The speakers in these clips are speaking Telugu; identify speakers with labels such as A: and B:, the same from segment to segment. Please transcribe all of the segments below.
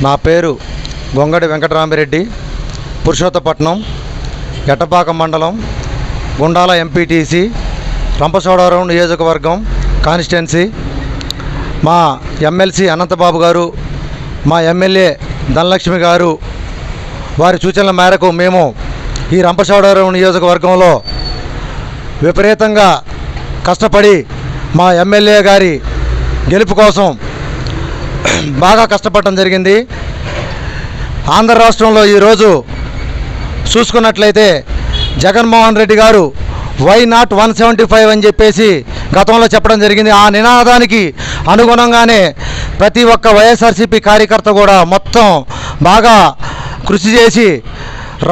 A: నా పేరు గొంగడి వెంకటరామిరెడ్డి, పురుషోత్తపట్నం, ఎట్టపాక మండలం, గుండాల ఎంపీటీసీ, రంపచోడవరం నియోజకవర్గం కాన్స్టిట్యున్సీ. మా ఎమ్మెల్సీ అనంతబాబు గారు, మా ఎమ్మెల్యే ధనలక్ష్మి గారు వారి సూచనల మేరకు మేము ఈ రంపచోడవరం నియోజకవర్గంలో విపరీతంగా కష్టపడి మా ఎమ్మెల్యే గారి గెలుపు కోసం బాగా కష్టపడటం జరిగింది. ఆంధ్ర రాష్ట్రంలో ఈరోజు చూసుకున్నట్లయితే జగన్మోహన్ రెడ్డి గారు వై నాట్ 175 అని చెప్పేసి గతంలో చెప్పడం జరిగింది. ఆ నినాదానికి అనుగుణంగానే ప్రతి ఒక్క వైఎస్ఆర్సీపీ కార్యకర్త కూడా మొత్తం బాగా కృషి చేసి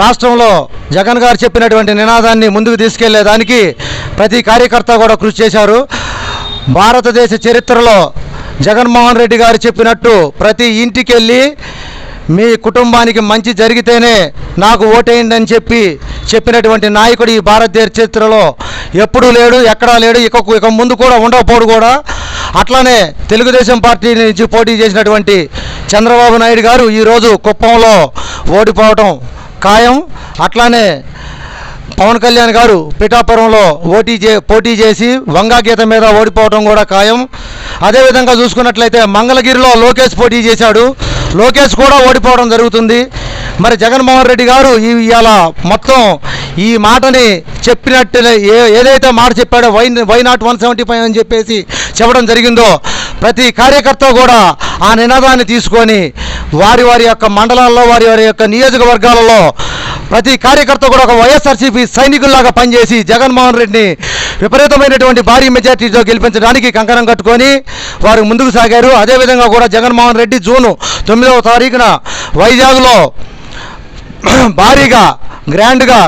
A: రాష్ట్రంలో జగన్ గారు చెప్పినటువంటి నినాదాన్ని ముందుకు తీసుకెళ్లేదానికి ప్రతి కార్యకర్త కూడా కృషి చేశారు. భారతదేశ చరిత్రలో జగన్మోహన్ రెడ్డి గారు చెప్పినట్టు ప్రతి ఇంటికి వెళ్ళి మీ కుటుంబానికి మంచి జరిగితేనే నాకు ఓటేయండి అని చెప్పినటువంటి నాయకుడు ఈ భారతదేశ చరిత్రలో ఎప్పుడూ లేడు, ఎక్కడా లేడు, ఇక ముందు కూడా ఉండకపోడు కూడా. అట్లానే తెలుగుదేశం పార్టీ నుంచి పోటీ చేసినటువంటి చంద్రబాబు నాయుడు గారు ఈరోజు కుప్పంలో ఓడిపోవటం ఖాయం. అట్లానే పవన్ కళ్యాణ్ గారు పిఠాపురంలో పోటీ చేసి వంగాగీత మీద ఓడిపోవడం కూడా ఖాయం. అదేవిధంగా చూసుకున్నట్లయితే మంగళగిరిలో లోకేష్ పోటీ చేశాడు, లోకేష్ కూడా ఓడిపోవడం జరుగుతుంది. మరి జగన్మోహన్ రెడ్డి గారు ఇవాళ మొత్తం ఈ మాటని చెప్పినట్టు ఏదైతే మాట చెప్పాడో వై నాట్ 175 అని చెప్పేసి చెప్పడం జరిగిందో ప్రతి కార్యకర్త కూడా ఆ నినాదాన్ని తీసుకొని వారి యొక్క మండలాల్లో, వారి యొక్క నియోజకవర్గాలలో ప్రతి కార్యకర్త కూడా ఒక వైఎస్ఆర్సీపీ సైనికుల్లాగా పనిచేసి జగన్మోహన్ రెడ్డిని విపరీతమైనటువంటి భారీ మెజార్టీతో గెలిపించడానికి కంకణం కట్టుకొని వారు ముందుకు సాగారు. అదేవిధంగా కూడా జగన్మోహన్ రెడ్డి జూన్ 9వ తారీఖున వైజాగ్లో భారీగా గ్రాండ్గా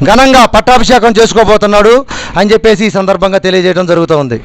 A: ఘనంగా పట్టాభిషేకం చేసుకోబోతున్నాడు అని చెప్పేసి ఈ సందర్భంగా తెలియజేయడం జరుగుతూ ఉంది.